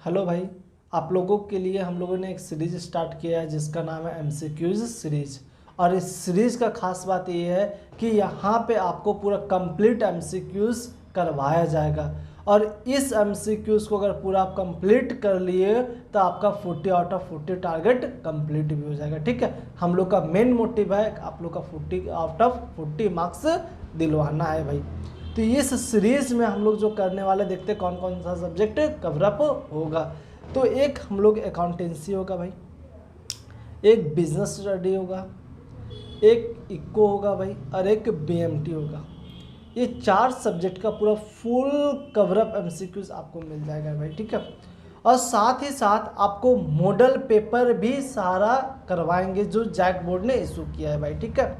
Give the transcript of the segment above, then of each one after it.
Hello भाई। आप लोगों के लिए हम लोगों ने एक सीरीज स्टार्ट किया है जिसका नाम है एमसीक्यूज सीरीज। और इस सीरीज का खास बात ये है कि यहाँ पे आपको पूरा कंप्लीट एमसीक्यूज करवाया जाएगा। और इस एमसीक्यूज को अगर पूरा आप कंप्लीट कर लिए तो आपका 40 आउट ऑफ 40 टारगेट कंप्लीट भी हो जाएगा। ठीक है, हम लोग का मेन मोटिव है आप लोग का 40 आउट ऑफ 40 मार्क्स दिलवाना है भाई। तो इस सीरीज में हम लोग जो करने वाले देखते हैं कौन कौन सा सब्जेक्ट कवरअप होगा। तो एक हम लोग अकाउंटेंसी होगा भाई, एक बिजनेस स्टडी होगा, एक इको होगा भाई, और एक बीएमटी होगा। ये 4 सब्जेक्ट का पूरा फुल कवरअप एमसीक्यूज आपको मिल जाएगा भाई। ठीक है, और साथ ही साथ आपको मॉडल पेपर भी सारा करवाएंगे जो जैक बोर्ड ने इशू किया है भाई। ठीक है,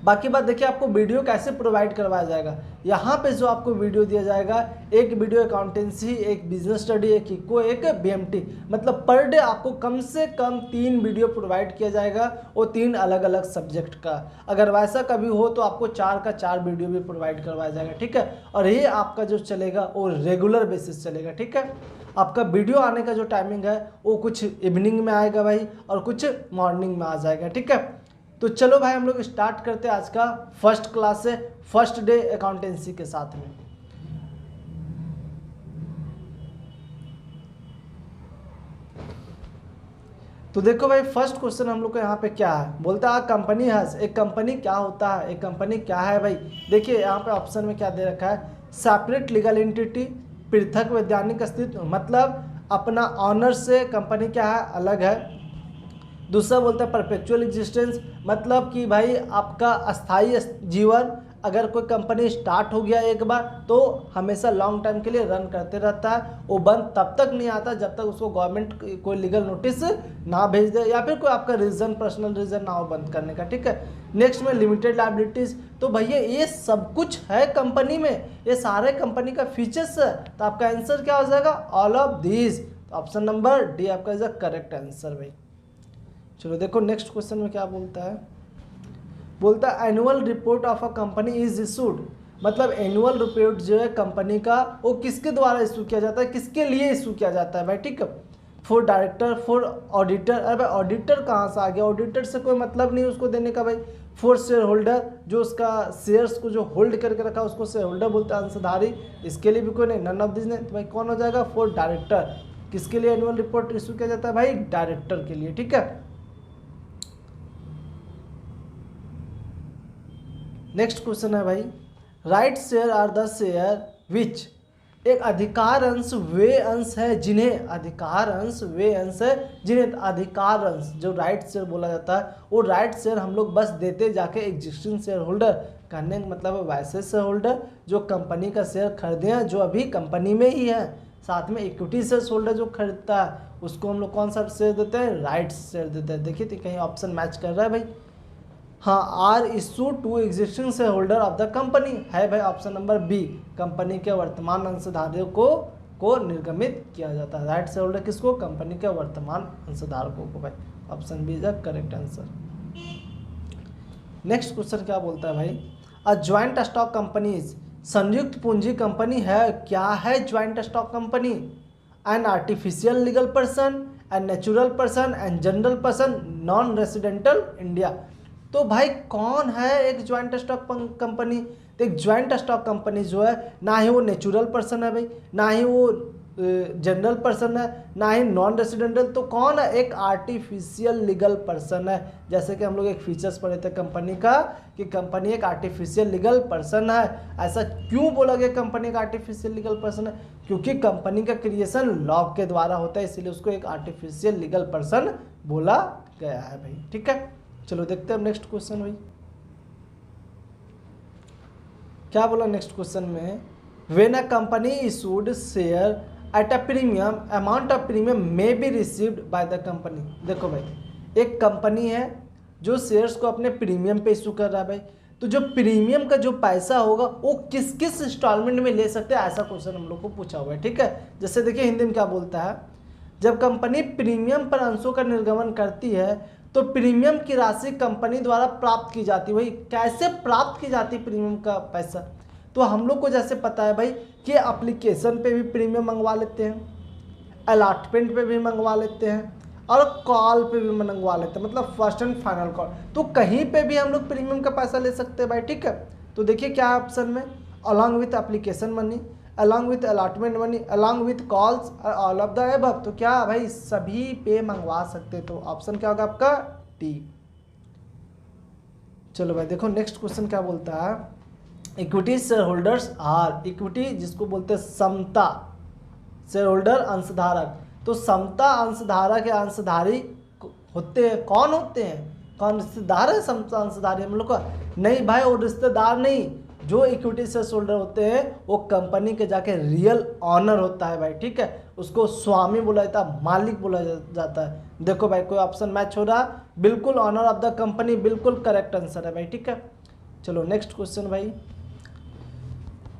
बाकी बात देखिए आपको वीडियो कैसे प्रोवाइड करवाया जाएगा। यहाँ पे जो आपको वीडियो दिया जाएगा, एक वीडियो अकाउंटेंसी, एक बिजनेस स्टडी, एक इको, एक बीएमटी, मतलब पर डे आपको कम से कम 3 वीडियो प्रोवाइड किया जाएगा, वो 3 अलग अलग सब्जेक्ट का। अगर वैसा कभी हो तो आपको 4 का 4 वीडियो भी प्रोवाइड करवाया जाएगा। ठीक है, और ये आपका जो चलेगा वो रेगुलर बेसिस चलेगा। ठीक है, आपका वीडियो आने का जो टाइमिंग है वो कुछ इवनिंग में आएगा भाई और कुछ मॉर्निंग में आ जाएगा। ठीक है, तो चलो भाई हम लोग स्टार्ट करते हैं आज का फर्स्ट क्लास से, फर्स्ट डे अकाउंटेंसी के साथ में। तो देखो भाई फर्स्ट क्वेश्चन हम लोग को यहाँ पे क्या है, बोलता है कंपनी हैज। एक कंपनी क्या होता है, एक कंपनी क्या है भाई। देखिए यहाँ पे ऑप्शन में क्या दे रखा है, सेपरेट लीगल एंटिटी, पृथक वैधानिक अस्तित्व, मतलब अपना ऑनर से कंपनी क्या है, अलग है। दूसरा बोलता है परपेचुअल एग्जिस्टेंस, मतलब कि भाई आपका अस्थाई जीवन, अगर कोई कंपनी स्टार्ट हो गया एक बार तो हमेशा लॉन्ग टाइम के लिए रन करते रहता है, वो बंद तब तक नहीं आता जब तक उसको गवर्नमेंट कोई लीगल नोटिस ना भेज दे या फिर कोई आपका रीज़न, पर्सनल रीज़न ना हो बंद करने का। ठीक है, नेक्स्ट में लिमिटेड लायबिलिटीज़, तो भैया ये सब कुछ है कंपनी में, ये सारे कंपनी का फीचर्स है। तो आपका आंसर क्या हो जाएगा, all of these. Option number D आपका इज द करेक्ट आंसर भाई। चलो देखो नेक्स्ट क्वेश्चन में क्या बोलता है, बोलता है annual report of a company is issued, मतलब एनुअल रिपोर्ट जो है कंपनी का वो किसके द्वारा इशू किया जाता है, किसके लिए इशू किया जाता है भाई। ठीक है, फॉर डायरेक्टर, फॉर ऑडिटर, अरे भाई ऑडिटर कहाँ से आ गया, ऑडिटर से कोई मतलब नहीं उसको देने का भाई। फॉर शेयर होल्डर, जो उसका शेयर्स को जो होल्ड करके रखा उसको शेयर होल्डर बोलते हैं, अंशधारी, इसके लिए भी कोई नहीं, नन ऑफ दिस नहीं। तो भाई कौन हो जाएगा, फॉर डायरेक्टर। किसके लिए एनुअल रिपोर्ट इशू किया जाता है भाई, डायरेक्टर के लिए। ठीक है, नेक्स्ट क्वेश्चन है भाई, right share are the share which, एक अधिकार अंश वे अंश है जिन्हें, अधिकार अंश वे अंश है जिन्हें, अधिकार अंश जो राइट शेयर बोला जाता है वो राइट शेयर हम लोग बस देते जाके एग्जिस्टिंग शेयर होल्डर, कहने का मतलब वैसे शेयर होल्डर जो कंपनी का शेयर खरीदे हैं जो अभी कंपनी में ही है। साथ में इक्विटी शेयर होल्डर जो खरीदता है उसको हम लोग कौन सा शेयर देते हैं, राइट शेयर देते हैं। देखिए तो कहीं ऑप्शन मैच कर रहा है भाई। हाँ, are issue to existing shareholder of the company है भाई, ऑप्शन नंबर बी, कंपनी के वर्तमान अंशधारकों को निर्गमित किया जाता है। राइट शेयर होल्डर किसको, कंपनी के वर्तमान अंशधारकों को भाई। Option B is the correct answer. Next question क्या बोलता है भाई, अ ज्वाइंट स्टॉक कंपनीज, संयुक्त पूंजी कंपनी है, क्या है joint stock company, an artificial legal person, an natural person, an general person, non residential India. तो भाई कौन है एक ज्वाइंट स्टॉक कंपनी, तो एक ज्वाइंट स्टॉक कंपनी जो है ना ही वो नेचुरल पर्सन है भाई, ना ही वो जनरल पर्सन है, ना ही नॉन रेसिडेंटल, तो कौन है, एक आर्टिफिशियल लीगल पर्सन है। जैसे कि हम लोग एक फीचर्स पढ़े थे कंपनी का कि कंपनी एक आर्टिफिशियल लीगल पर्सन है। ऐसा क्यों बोला गया कंपनी का आर्टिफिशियल लीगल पर्सन है, क्योंकि कंपनी का क्रिएशन लॉ के द्वारा होता है, इसीलिए उसको एक आर्टिफिशियल लीगल पर्सन बोला गया है भाई। ठीक है, चलो देखते हैं नेक्स्ट क्वेश्चन भाई क्या बोला नेक्स्ट क्वेश्चन में, when a company issued share at a premium, amount of premium may be received by the company. देखो भाई एक कंपनी है जो शेयर्स को अपने प्रीमियम पे इशू कर रहा है भाई, तो जो प्रीमियम का जो पैसा होगा वो किस किस इंस्टॉलमेंट में ले सकते हैं, ऐसा क्वेश्चन हम लोग को पूछा हुआ है। ठीक है, जैसे देखिए हिंदी में क्या बोलता है, जब कंपनी प्रीमियम पर अंशों का निर्गमन करती है तो प्रीमियम की राशि कंपनी द्वारा प्राप्त की जाती है। भाई कैसे प्राप्त की जाती है प्रीमियम का पैसा, तो हम लोग को जैसे पता है भाई कि एप्लीकेशन पे भी प्रीमियम मंगवा लेते हैं, अलॉटमेंट पे भी मंगवा लेते हैं और कॉल पे भी मंगवा लेते हैं, मतलब फर्स्ट एंड फाइनल कॉल। तो कहीं पे भी हम लोग प्रीमियम का पैसा ले सकते हैं भाई, ठीक है। तो देखिए क्या है ऑप्शन में, along with application money, along with allotment money, along with calls, all of the above. तो क्या भाई सभी पे मंगवा सकते हैं। तो ऑप्शन क्या होगा आपका डी। चलो भाई देखो नेक्स्ट क्वेश्चन क्या बोलता है, equity shareholders are, equity जिसको बोलते हैं समता, शेयर होल्डर अंशधारक। तो समता अंशधारक या अंशधारी होते हैं, कौन होते हैं, कौन रिश्तेदार है समता अंशधारी हम लोग का? नहीं भाई, वो रिश्तेदार नहीं, जो इक्विटी शेयर होल्डर होते हैं वो कंपनी के जाके रियल ऑनर होता है भाई, ठीक है। उसको स्वामी बोला जाता है, मालिक बोला जाता है। देखो भाई कोई ऑप्शन मैच हो रहा, बिल्कुल ऑनर ऑफ द कंपनी, बिल्कुल करेक्ट आंसर है भाई, ठीक है। चलो नेक्स्ट क्वेश्चन भाई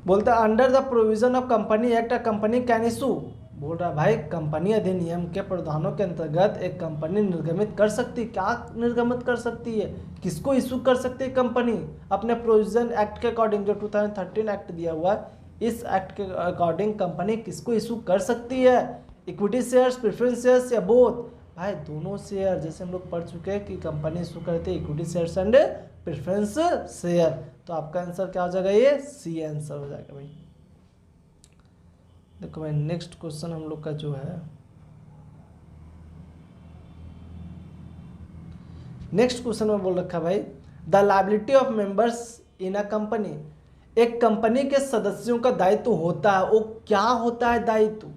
बोलता है under the provision of company act a company can issue, बोल रहा है भाई कंपनी अधिनियम के प्रावधानों के अंतर्गत एक कंपनी निर्गमित कर सकती है, क्या निर्गमित कर सकती है, किसको इशू कर सकती है कंपनी अपने प्रोविजन एक्ट के अकॉर्डिंग, जो 2013 एक्ट दिया हुआ है, इस एक्ट के अकॉर्डिंग कंपनी किसको इशू कर सकती है, इक्विटी शेयर्स, प्रेफरेंस शेयर्स या बोथ? भाई दोनों शेयर, जैसे हम लोग पढ़ चुके हैं कि कंपनी इशू करती है equity shares and preference share. तो आपका आंसर क्या हो जाएगा, ये सी आंसर हो जाएगा भाई। देखो भाई नेक्स्ट क्वेश्चन हम लोग का जो है, नेक्स्ट क्वेश्चन में बोल रखा भाई the liability of members in a company, एक कंपनी के सदस्यों का दायित्व होता है, वो क्या होता है दायित्व?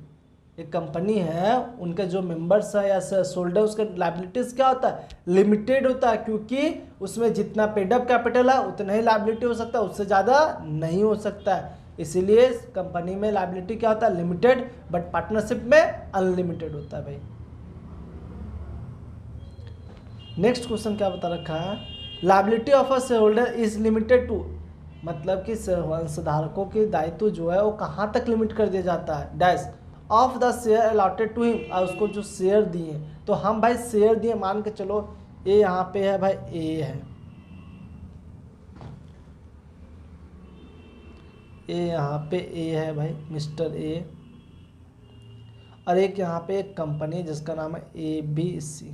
एक कंपनी है, उनके जो मेंबर्स है या शेयरहोल्डर, उसका लायबिलिटीज क्या होता है, लिमिटेड होता है, क्योंकि उसमें जितना पेडअप कैपिटल है उतना ही लायबिलिटी हो सकता है, उससे ज़्यादा नहीं हो सकता है। इसीलिए कंपनी में लायबिलिटी क्या होता है, लिमिटेड, बट पार्टनरशिप में अनलिमिटेड होता है भाई। नेक्स्ट क्वेश्चन क्या बता रखा है, liability of a shareholder is limited to, मतलब कि अंशधारकों के दायित्व जो है वो कहाँ तक लिमिट कर दिया जाता है, dash of the share allotted to him, और उसको जो शेयर दिए, तो हम भाई शेयर दिए, मान के चलो ए यहाँ पे है भाई, ए है, ए यहाँ पे ए है भाई, मिस्टर ए, और एक यहाँ पे एक कंपनी जिसका नाम है ABC।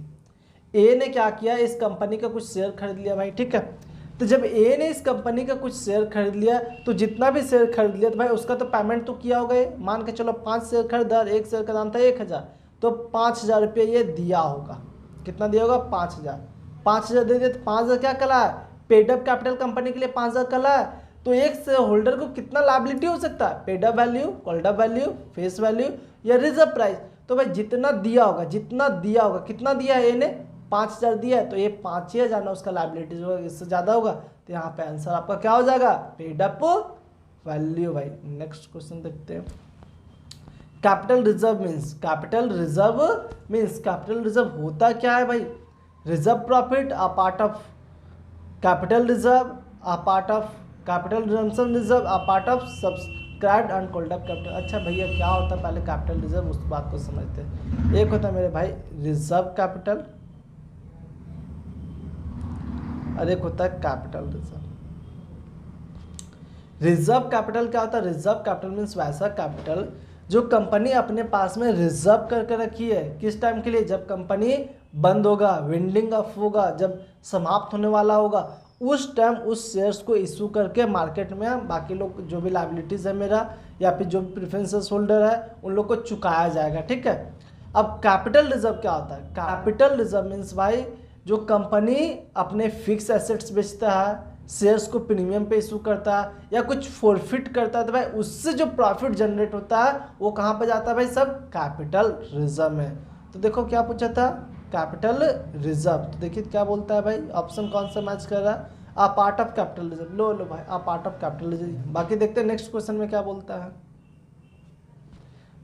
ए ने क्या किया, इस कंपनी का कुछ शेयर खरीद लिया भाई, ठीक है। तो जब ए ने इस कंपनी का कुछ शेयर खरीद लिया, तो जितना भी शेयर खरीद लिया तो भाई उसका तो पेमेंट तो किया होगा, मान के चलो 5 शेयर खरीदा, एक शेयर का दाम था 1000, तो 5000 रुपये ये दिया होगा, कितना दिया होगा, 5000, 5000 दे दिया, तो 5000 क्या कला है, पेडअप कैपिटल कंपनी के लिए 5000 कला है। तो एक शेयर होल्डर को कितना लायबिलिटी हो सकता है, paid up value, called up value, face value या रिजर्व प्राइस। तो भाई जितना दिया होगा, जितना दिया होगा, कितना दिया है, ए ने 5000 दिया है, तो ये 5000 ना उसका लायबिलिटीज होगा, इससे ज़्यादा होगा, तो यहाँ पे आंसर आपका क्या हो जाएगा, पेडअप वैल्यू भाई। नेक्स्ट क्वेश्चन देखते हैं, capital reserve means, capital reserve means, capital reserve होता क्या है भाई, reserve profit a part of capital reserve, a part of capital resumption reserve, a part of subscribed and called up capital. अच्छा भैया क्या होता है, पहले कैपिटल रिजर्व, उस बात को समझते हैं। एक होता है मेरे भाई रिजर्व कैपिटल, और एक होता है कैपिटल रिजर्व। रिजर्व कैपिटल क्या होता है, रिजर्व कैपिटल मीन्स वैसा कैपिटल जो कंपनी अपने पास में रिजर्व करके रखी है, किस टाइम के लिए, जब कंपनी बंद होगा, विंडिंग अप होगा, जब समाप्त होने वाला होगा, उस टाइम उस शेयर्स को इशू करके मार्केट में बाकी लोग जो भी लायबिलिटीज है मेरा, या फिर जो भी प्रेफरेंस होल्डर है उन लोग को चुकाया जाएगा, ठीक है। अब कैपिटल रिजर्व क्या होता है, कैपिटल रिजर्व मीन्स भाई जो कंपनी अपने फिक्स एसेट्स बेचता है, शेयर्स को प्रीमियम पे इशू करता है या कुछ फॉरफिट करता है, तो भाई उससे जो प्रॉफिट जनरेट होता है वो कहाँ पे जाता है भाई, सब कैपिटल रिजर्व में। तो देखो क्या पूछा था, कैपिटल रिजर्व, तो देखिए क्या बोलता है भाई, ऑप्शन कौन सा मैच कर रहा है, आ पार्ट ऑफ कैपिटल रिजर्व, लो लो भाई आ पार्ट ऑफ कैपिटल रिजर्व। बाकी देखते हैं नेक्स्ट क्वेश्चन में क्या बोलता है,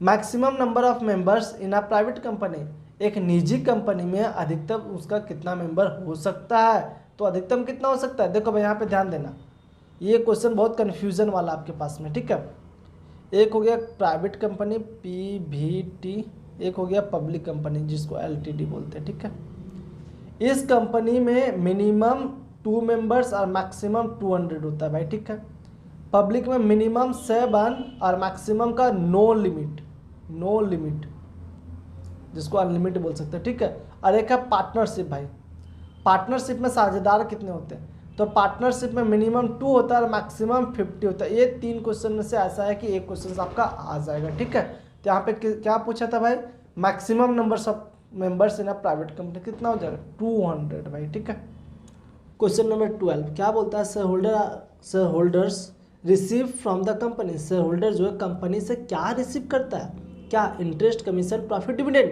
maximum number of members in a private company, एक निजी कंपनी में अधिकतम उसका कितना मेंबर हो सकता है, तो अधिकतम कितना हो सकता है। देखो भाई यहाँ पे ध्यान देना, ये क्वेश्चन बहुत कन्फ्यूजन वाला आपके पास में, ठीक है। एक हो गया प्राइवेट कंपनी PVT, एक हो गया पब्लिक कंपनी जिसको LTD बोलते हैं, ठीक है। इस कंपनी में मिनिमम 2 मेंबर्स और मैक्सिमम 200 होता है भाई, ठीक है। पब्लिक में मिनिमम 7 और मैक्सिमम का नो लिमिट, नो लिमिट, जिसको अनलिमिटेड बोल सकते हैं, ठीक है। और एक है पार्टनरशिप भाई। पार्टनरशिप में साझेदार कितने होते हैं, तो पार्टनरशिप में मिनिमम 2 होता है और मैक्सिमम 50 होता है। ये 3 क्वेश्चन में से ऐसा है कि एक क्वेश्चन आपका आ जाएगा, ठीक है। तो यहाँ पे क्या पूछा था भाई, maximum numbers of members in a private company कितना हो जाएगा, 200 भाई, ठीक है। क्वेश्चन नंबर 12 क्या बोलता है, share holders receive from the company. Share holder जो है कंपनी से क्या रिसीव करता है, क्या, इंटरेस्ट, कमीशन, प्रॉफिट, डिविडेंड।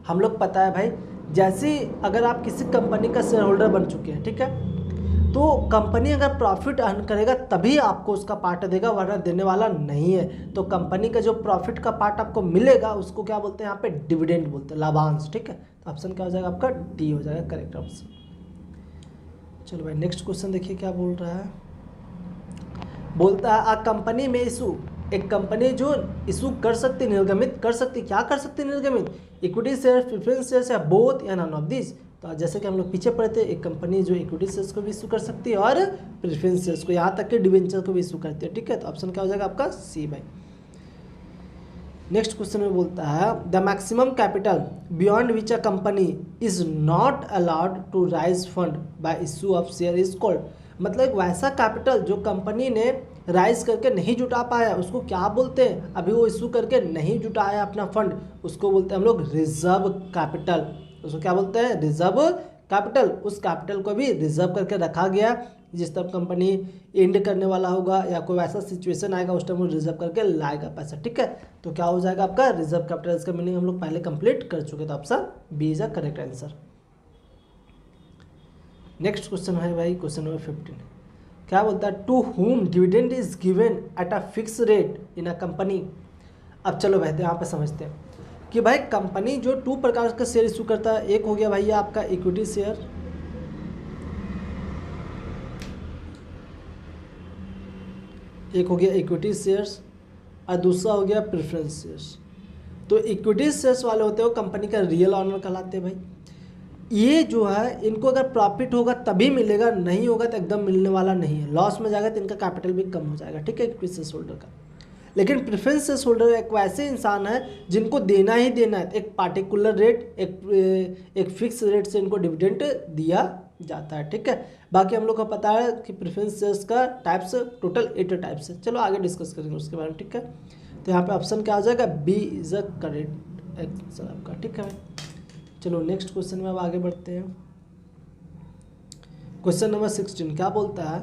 हम लोग पता है भाई, जैसे ही अगर आप किसी कंपनी का शेयर होल्डर बन चुके हैं, ठीक है, तो कंपनी अगर प्रॉफिट अर्न करेगा तभी आपको उसका पार्ट देगा, वरना देने वाला नहीं है। तो कंपनी का जो प्रॉफिट का पार्ट आपको मिलेगा उसको क्या बोलते हैं यहाँ पे, डिविडेंड बोलते हैं, लाभांश, ठीक है। तो ऑप्शन क्या हो जाएगा आपका, डी हो जाएगा करेक्ट ऑप्शन। चलो भाई नेक्स्ट क्वेश्चन देखिए क्या बोल रहा है। बोलता है अ कंपनी में इशू, एक कंपनी जो इशू कर सकती, निर्गमित कर सकती, क्या कर सकती निर्गमित, इक्विटी शेयर, प्रेफरेंस शेयर या बोथ या नॉन ऑफ दिस। तो जैसे कि हम लोग पीछे पढ़े थे, एक कंपनी जो इक्विटी शेयर्स को भी इशू कर सकती है और प्रेफरेंस शेयर्स को, यहाँ तक कि डिवेंचर को भी इशू करती है, ठीक है। तो ऑप्शन क्या हो जाएगा आपका, सी भाई। नेक्स्ट क्वेश्चन में बोलता है the maximum capital beyond which a company is not allowed to raise fund by issue of share is called. मतलब एक वैसा कैपिटल जो कंपनी ने राइज करके नहीं जुटा पाया उसको क्या बोलते हैं, अभी वो इशू करके नहीं जुटाया अपना फंड, उसको बोलते हैं हम लोग रिजर्व कैपिटल। उसको क्या बोलते हैं, रिजर्व कैपिटल। उस कैपिटल को भी रिजर्व करके रखा गया, जिस तब कंपनी एंड करने वाला होगा या कोई ऐसा सिचुएशन आएगा उस टाइम वो रिजर्व करके लाएगा पैसा, ठीक है। तो क्या हो जाएगा आपका रिजर्व कैपिटल। इसका मीनिंग हम लोग पहले कंप्लीट कर चुके, तो option B is a correct answer. Next question है भाई क्वेश्चन नंबर 15। क्या बोलता है, to whom dividend is given at a fix rate in a company. अब चलो भाई यहाँ पे समझते हैं कि भाई कंपनी जो 2 प्रकार का शेयर इशू करता है, एक हो गया भैया आपका इक्विटी शेयर, एक हो गया इक्विटी शेयर्स और दूसरा हो गया प्रेफरेंस शेयर्स। तो इक्विटी शेयर्स वाले होते हैं वो कंपनी का रियल ऑनर कहलाते हैं भाई। ये जो है इनको अगर प्रॉफिट होगा तभी मिलेगा, नहीं होगा तो एकदम मिलने वाला नहीं है, लॉस में जाएगा तो इनका कैपिटल भी कम हो जाएगा, ठीक है, इक्विटी शेयर होल्डर का। लेकिन प्रेफरेंस शेयर होल्डर एक वैसे इंसान है जिनको देना ही देना है, एक पार्टिकुलर रेट, एक फिक्स रेट से इनको डिविडेंड दिया जाता है, ठीक है। बाकी हम लोग को पता है कि प्रेफरेंस शेयर्स का टाइप्स टोटल 8 टाइप्स है, चलो आगे डिस्कस करेंगे उसके बारे में, ठीक है। तो यहाँ पे ऑप्शन क्या आ जाएगा, B is a correct answer आपका, ठीक है। चलो नेक्स्ट क्वेश्चन में अब आगे बढ़ते हैं। क्वेश्चन नंबर 16 क्या बोलता है,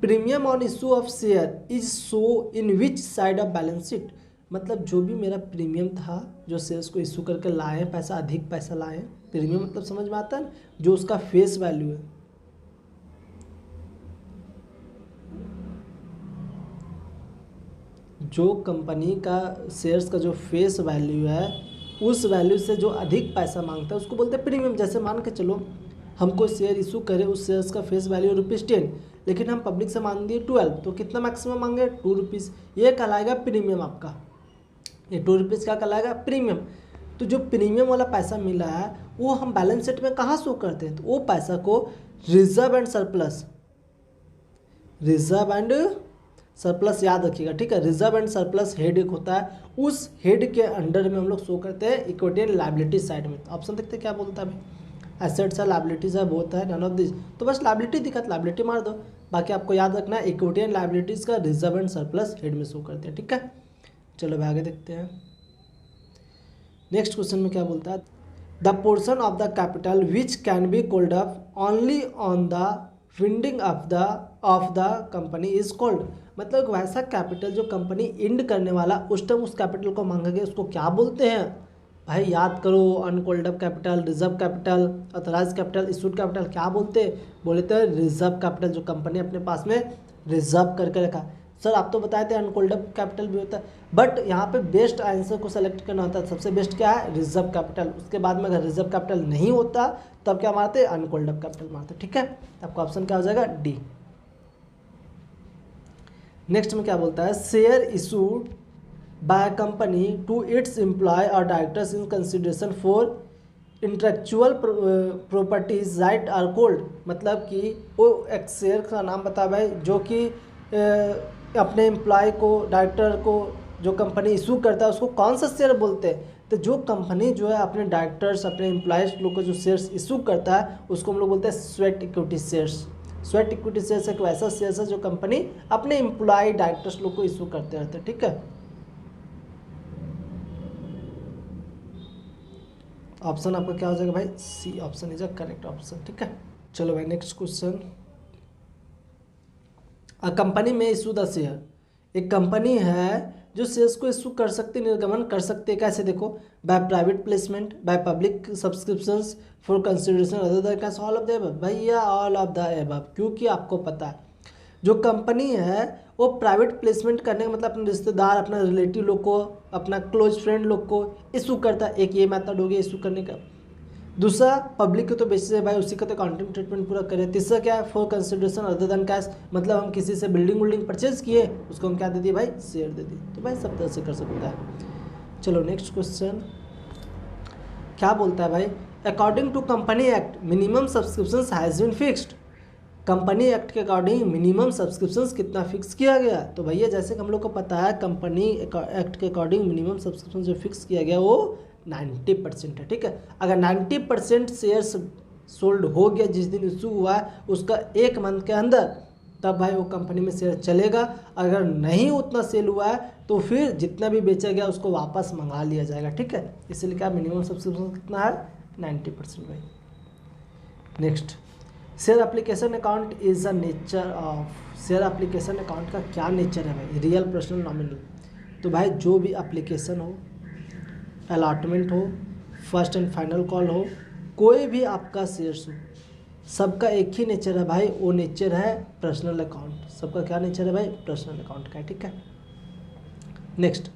premium on issue of share is show in which side of balance sheet. मतलब जो भी मेरा प्रीमियम था, जो शेयर्स को इशू करके लाए पैसा, अधिक पैसा लाए, प्रीमियम मतलब समझ में आता है, जो उसका फेस वैल्यू है, जो कंपनी का शेयर्स का जो फेस वैल्यू है उस वैल्यू से जो अधिक पैसा मांगता है उसको बोलते हैं प्रीमियम। जैसे मान के चलो हमको शेयर इशू करे, उस शेयर्स का फेस वैल्यू ₹10, लेकिन हम पब्लिक से मांग दिए 12, तो कितना मैक्सिमम मांगे, ₹2। ये कहलाएगा प्रीमियम आपका, ये ₹2 क्या कहलाएगा, प्रीमियम। तो जो प्रीमियम वाला पैसा मिला है वो हम बैलेंस शीट में कहाँ शो करते हैं, तो वो पैसा को reserve and surplus, reserve and surplus याद रखिएगा, ठीक है। रिजर्व एंड सरप्लस हेड एक होता है, उस हेड के अंडर में हम लोग शो करते हैं इक्विटी एंड लायबिलिटी साइड में। ऑप्शन देखते हैं क्या बोलता है भाई, एसेट्स है, लायबिलिटीज है, बोथ है, नन ऑफ दिस। तो बस लायबिलिटी दिखा तो लायबिलिटी मार दो, बाकी आपको याद रखना है इक्विटी एंड लायबिलिटीज का रिजर्व एंड सरप्लस हेड में शो करते हैं, ठीक है। चलो भाई आगे देखते हैं। नेक्स्ट क्वेश्चन में क्या बोलता है, the portion of the capital which can be called up only on the winding of the company is called. मतलब एक वैसा कैपिटल जो कंपनी इंड करने वाला उस टाइम उस कैपिटल को मांगेंगे, उसको क्या बोलते हैं भाई, याद करो, uncalled up capital, reserve capital, authorise capital, issued capital, क्या बोलते हैं, बोलते हैं रिजर्व कैपिटल, जो कंपनी अपने पास में रिजर्व करके रखा। सर आप तो बताए थे अनकॉल्ड अप कैपिटल भी होता है, बट यहाँ पे बेस्ट आंसर को सेलेक्ट करना होता है, सबसे बेस्ट क्या है, रिजर्व कैपिटल। उसके बाद में अगर रिजर्व कैपिटल नहीं होता तब क्या मारते, अनकॉल्ड अप कैपिटल मारते, ठीक है। आपका ऑप्शन क्या हो जाएगा, डी। नेक्स्ट में क्या बोलता है, share issued by company to its employ और directors in consideration for intellectual properties right are called. मतलब कि वो एक शेयर का नाम बता भाई जो कि अपने एम्प्लॉय को, डायरेक्टर को जो कंपनी इशू करता है उसको कौन सा शेयर बोलते हैं, तो जो कंपनी जो है अपने डायरेक्टर्स अपने एम्प्लॉयज़ लोग को जो शेयर्स इशू करता है उसको हम लोग बोलते हैं sweat equity shares. Sweat equity shares एक वैसा शेयर्स है जो कंपनी अपने एम्प्लॉय डायरेक्टर्स लोग को इशू करते रहते हैं, ठीक है। ऑप्शन आपका क्या हो जाएगा भाई, C option is a correct option, ठीक है। चलो भाई नेक्स्ट क्वेश्चन, अ कंपनी में इशू द शेयर, एक कंपनी है जो शेयर्स को इशू कर सकती, निर्गमन कर सकते हैं, कैसे देखो, by private placement, by public subscriptions, for consideration other than cash, all of the above. भैया ऑल ऑफ द अबव, क्योंकि आपको पता है जो कंपनी है वो प्राइवेट प्लेसमेंट करने का मतलब अपने रिश्तेदार अपना रिलेटिव लोग को अपना क्लोज फ्रेंड लोग को इशू करता है, एक ये मेथड हो गया इशू करने का। दूसरा पब्लिक के तो बेसिस है भाई, उसी का तो अकाउंटिंग ट्रीटमेंट पूरा करें। तीसरा क्या है, for consideration other than cash, मतलब हम किसी से बिल्डिंग परचेज किए उसको हम क्या दे दिए भाई, शेयर दे दिए। तो भाई सब तरह से कर सकता है। चलो नेक्स्ट क्वेश्चन क्या बोलता है भाई, according to company act minimum subscription has been fixed. Company act के अकॉर्डिंग मिनिमम सब्सक्रिप्शंस कितना फिक्स किया गया, तो भैया जैसे कि हम लोग को पता है कंपनी एक्ट के अकॉर्डिंग मिनिमम सब्सक्रिप्शन जो फिक्स किया गया वो 90% है, ठीक है। अगर 90% शेयर्स सोल्ड हो गया जिस दिन इशू हुआ है उसका 1 मंथ के अंदर, तब भाई वो कंपनी में शेयर चलेगा। अगर नहीं उतना सेल हुआ है तो फिर जितना भी बेचा गया उसको वापस मंगा लिया जाएगा, ठीक है। इसलिए क्या मिनिमम सब्सक्रिप्शन कितना है, 90% भाई। Next, share application account is a nature of, share application account का क्या नेचर है भाई, रियल, पर्सनल, नॉमिनल। तो भाई जो भी एप्लीकेशन हो, अलॉटमेंट हो, फर्स्ट एंड फाइनल कॉल हो, कोई भी आपका शेयर्स हो, सबका एक ही नेचर है भाई, वो नेचर है पर्सनल अकाउंट। सबका क्या नेचर है भाई, पर्सनल अकाउंट का, ठीक है। Next,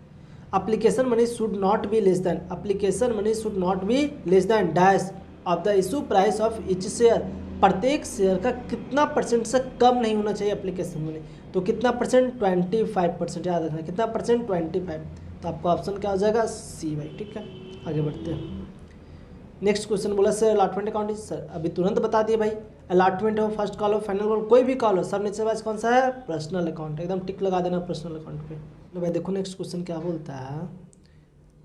application money should not be less than, application money should not be less than dash of the issue price of each share. प्रत्येक शेयर का कितना परसेंट से कम नहीं होना चाहिए एप्लीकेशन मनी, तो कितना परसेंट, 25%, याद रखना कितना परसेंट, 25। तो आपका ऑप्शन क्या हो जाएगा, सी भाई, ठीक है। आगे बढ़ते हैं। नेक्स्ट क्वेश्चन बोला sir allotment account is, sir अभी तुरंत बता दिए भाई, अलॉटमेंट हो, फर्स्ट कॉल हो, फाइनल कॉल, कोई भी कॉल हो, सब नीचे वाइज कौन सा है, पर्सनल अकाउंट, एकदम टिक लगा देना पर्सनल अकाउंट पे। तो भाई देखो नेक्स्ट क्वेश्चन क्या बोलता है,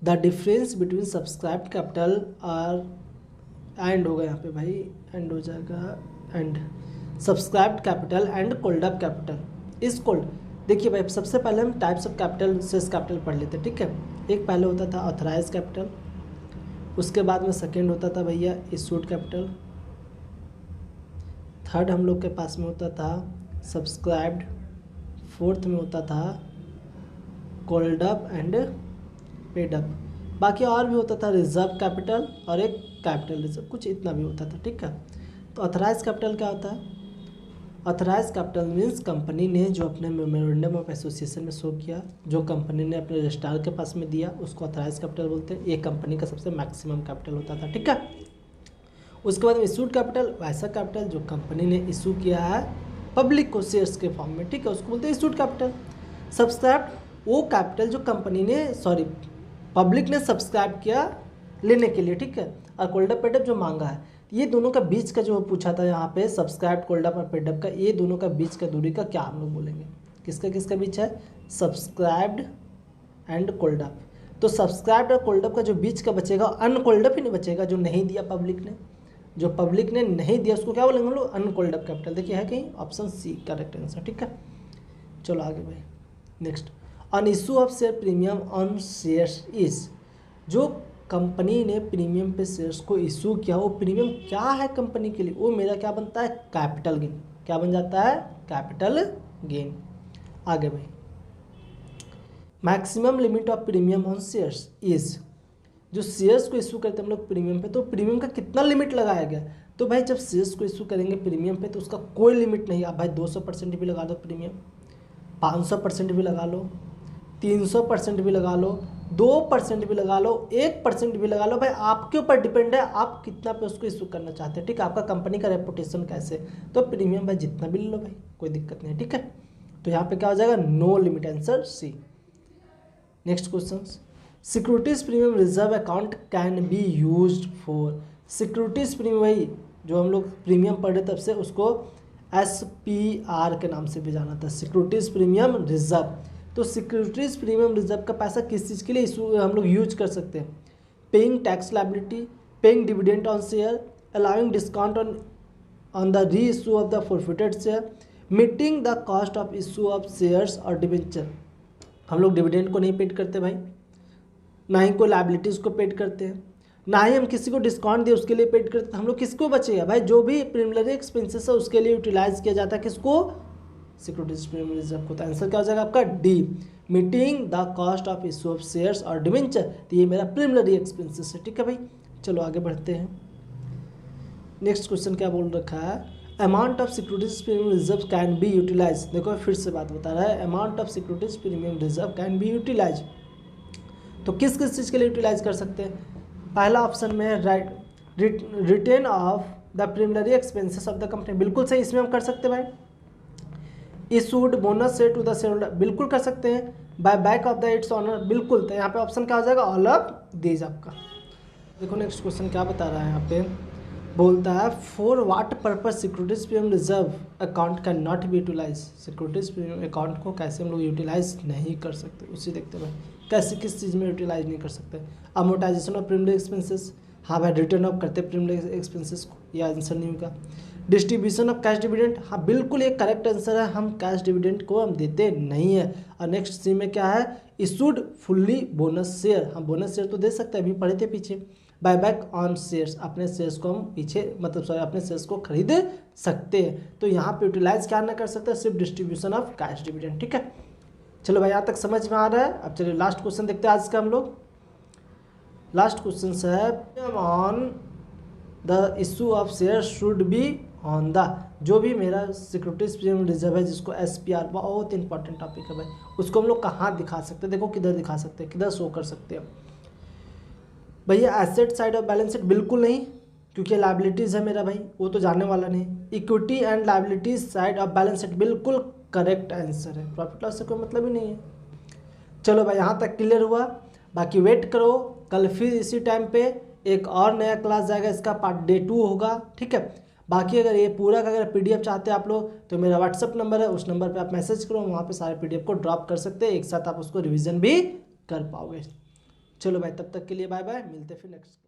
the difference between subscribed capital और एंड होगा यहाँ पे भाई, एंड हो जाएगा, and subscribed capital and called up capital is called. देखिए भाई सबसे पहले हम types of capital shares capital पढ़ लेते हैं, ठीक है। एक पहले होता था ऑथराइज कैपिटल, उसके बाद में सेकेंड होता था भैया इशूड कैपिटल, थर्ड हम लोग के पास में होता था सब्सक्राइब्ड, फोर्थ में होता था called up and paid up, बाकी और भी होता था रिजर्व कैपिटल और एक कैपिटल रिजर्व, कुछ इतना भी होता था, ठीक है। तो ऑथराइज कैपिटल क्या होता है, ऑथराइज कैपिटल मीन्स कंपनी ने जो अपने मेमोरेंडम ऑफ एसोसिएशन में शो किया, जो कंपनी ने अपने रजिस्ट्रार के पास में दिया उसको ऑथराइज कैपिटल बोलते हैं। ये कंपनी का सबसे मैक्सिमम कैपिटल होता था, ठीक है। उसके बाद इशूड कैपिटल, वैसा कैपिटल जो कंपनी ने इशू किया है पब्लिक को शेयर्स के फॉर्म में, ठीक है, उसको बोलते हैं इशूड कैपिटल। सब्सक्राइब्ड वो कैपिटल जो कंपनी ने पब्लिक ने सब्सक्राइब किया लेने के लिए, ठीक है। और कॉल्ड अप पेड अप जो मांगा है, ये दोनों का बीच का जो पूछा था यहाँ पे सब्सक्राइब कॉल्ड अप और पेड अप का, ये दोनों का बीच का दूरी का क्या हम लोग बोलेंगे, किसका किसका बीच है, सब्सक्राइब्ड एंड कॉल्ड अप। तो सब्सक्राइब्ड और कॉल्ड अप का जो बीच का बचेगा, अनकॉल्ड अप ही नहीं बचेगा, जो नहीं दिया पब्लिक ने, जो पब्लिक ने नहीं दिया उसको क्या बोलेंगे हम लोग, अनकॉल्ड अप कैपिटल। देखिए है कहीं ऑप्शन सी करेक्ट आंसर, ठीक है। चलो आगे भाई next, on issue of share premium on shares is, जो कंपनी ने प्रीमियम पे शेयर्स को इशू किया वो प्रीमियम क्या है कंपनी के लिए, वो मेरा क्या बनता है, कैपिटल गेन। क्या बन जाता है, कैपिटल गेन। आगे भाई, maximum limit of premium on shares is, जो शेयर्स को इशू करते हैं हम लोग प्रीमियम पे, तो प्रीमियम का कितना लिमिट लगाया गया, तो भाई जब शेयर्स को इशू करेंगे प्रीमियम पे तो उसका कोई लिमिट नहीं। आप भाई 200% भी लगा दो प्रीमियम, 500% भी लगा लो, 300% भी लगा लो, 2% भी लगा लो, 1% भी लगा लो, भाई आपके ऊपर डिपेंड है आप कितना पे उसको इशू करना चाहते हैं, ठीक है। आपका कंपनी का रेपुटेशन कैसे, तो प्रीमियम भाई जितना भी ले लो भाई कोई दिक्कत नहीं है, ठीक है। तो यहाँ पे क्या हो जाएगा, no limit, answer C. Next question, securities premium reserve account can be used for, securities premium भाई जो हम लोग प्रीमियम पढ़ रहे तब से उसको SPR के नाम से भी जाना था, सिक्योरिटीज प्रीमियम रिजर्व। तो सिक्योरिटीज प्रीमियम रिजर्व का पैसा किस चीज़ के लिए इशू हम लोग यूज कर सकते हैं, paying tax liability, paying dividend on share, allowing discount on the reissue of the forfeited share, meeting the cost of issue of shares और डिबेंचर। हम लोग डिविडेंड को नहीं पेड करते भाई, ना ही कोई लायबिलिटीज़ को पेड करते हैं, ना ही हम किसी को डिस्काउंट दिए उसके लिए पेड करते हैं। हम लोग किसको बचेगा भाई, जो भी प्रीलिमिनरी एक्सपेंसेस है उसके लिए यूटिलाइज किया जाता है, किसको, सिक्योरिटीज प्रीमियम रिजर्व को। तो आंसर क्या हो जाएगा आपका D, meeting the cost of issue of shares और डिवेंचर। तो ये मेरा प्रीलिमिनरी एक्सपेंसेस है, ठीक है भाई। चलो आगे बढ़ते हैं। नेक्स्ट क्वेश्चन क्या बोल रखा है, amount of securities premium reserve can be utilise. देखो फिर से बात बता रहा है, amount of securities premium reserve can be utilise. तो किस किस चीज़ के लिए यूटिलाइज कर सकते हैं, पहला ऑप्शन में है right, written off the preliminary expenses of the company, बिल्कुल सही, इसमें हम कर सकते हैं भाई। इशूड बोनस से टू द शेयर होल्डर, बिल्कुल कर सकते हैं। Buy back of the its owner, बिल्कुल। तो यहाँ पे ऑप्शन क्या हो जाएगा, ऑल ऑफ दीज आपका। देखो नेक्स्ट क्वेश्चन क्या बता रहा है यहाँ पे, बोलता है for what purpose securities premium reserve account can not be utilise. Securities premium account को कैसे हम लोग यूटिलाइज नहीं कर सकते, उसी देखते हैं भाई कैसे किस चीज़ में यूटिलाइज नहीं कर सकते। अमोर्टाइजेशन ऑफ प्रीमियम एक्सपेंसेस, हाँ भाई रिटर्न ऑफ करते प्रीमियम एक्सपेंसेस को, ये आंसर नहीं होगा। डिस्ट्रीब्यूशन ऑफ कैश डिविडेंड, हाँ बिल्कुल ये करेक्ट आंसर है, हम कैश डिविडेंड को हम देते नहीं है। और नेक्स्ट सी में क्या है, इशूड फुल्ली बोनस शेयर, हम बोनस शेयर तो दे सकते हैं, अभी पढ़े थे पीछे। बायबैक ऑन शेयर्स, अपने शेयर्स को हम पीछे मतलब सॉरी अपने शेयर्स को खरीद सकते हैं। तो यहाँ पे यूटिलाइज क्या ना कर सकते हैं, सिर्फ डिस्ट्रीब्यूशन ऑफ कैश डिविडेंड, ठीक है। चलो भाई यहाँ तक समझ में आ रहा है। अब चलिए लास्ट क्वेश्चन देखते हैं आज का हम लोग। लास्ट क्वेश्चन है on the issue of share should be on the, जो भी मेरा सिक्योरिटीज प्रीमियम रिजर्व है जिसको SPR, बहुत इंपॉर्टेंट टॉपिक है भाई, उसको हम लोग कहाँ दिखा सकते हैं, देखो किधर दिखा सकते हैं, किधर शो कर सकते हैं भैया। Asset side of balance sheet बिल्कुल नहीं, क्योंकि लायबिलिटीज़ है मेरा भाई, वो तो जानने वाला नहीं। Equity and liabilities side of balance sheet बिल्कुल करेक्ट आंसर है, प्रॉफिट लॉस से कोई मतलब ही नहीं है। चलो भाई यहाँ तक क्लियर हुआ, बाकी वेट करो, कल फिर इसी टाइम पे एक और नया क्लास जाएगा, इसका पार्ट डे 2 होगा, ठीक है। बाकी अगर ये पूरा का अगर PDF चाहते हैं आप लोग, तो मेरा व्हाट्सअप नंबर है, उस नंबर पे आप मैसेज करो, वहाँ पे सारे PDF को ड्रॉप कर सकते हैं, एक साथ आप उसको रिवीजन भी कर पाओगे। चलो भाई तब तक के लिए बाय बाय, मिलते हैं फिर नेक्स्ट।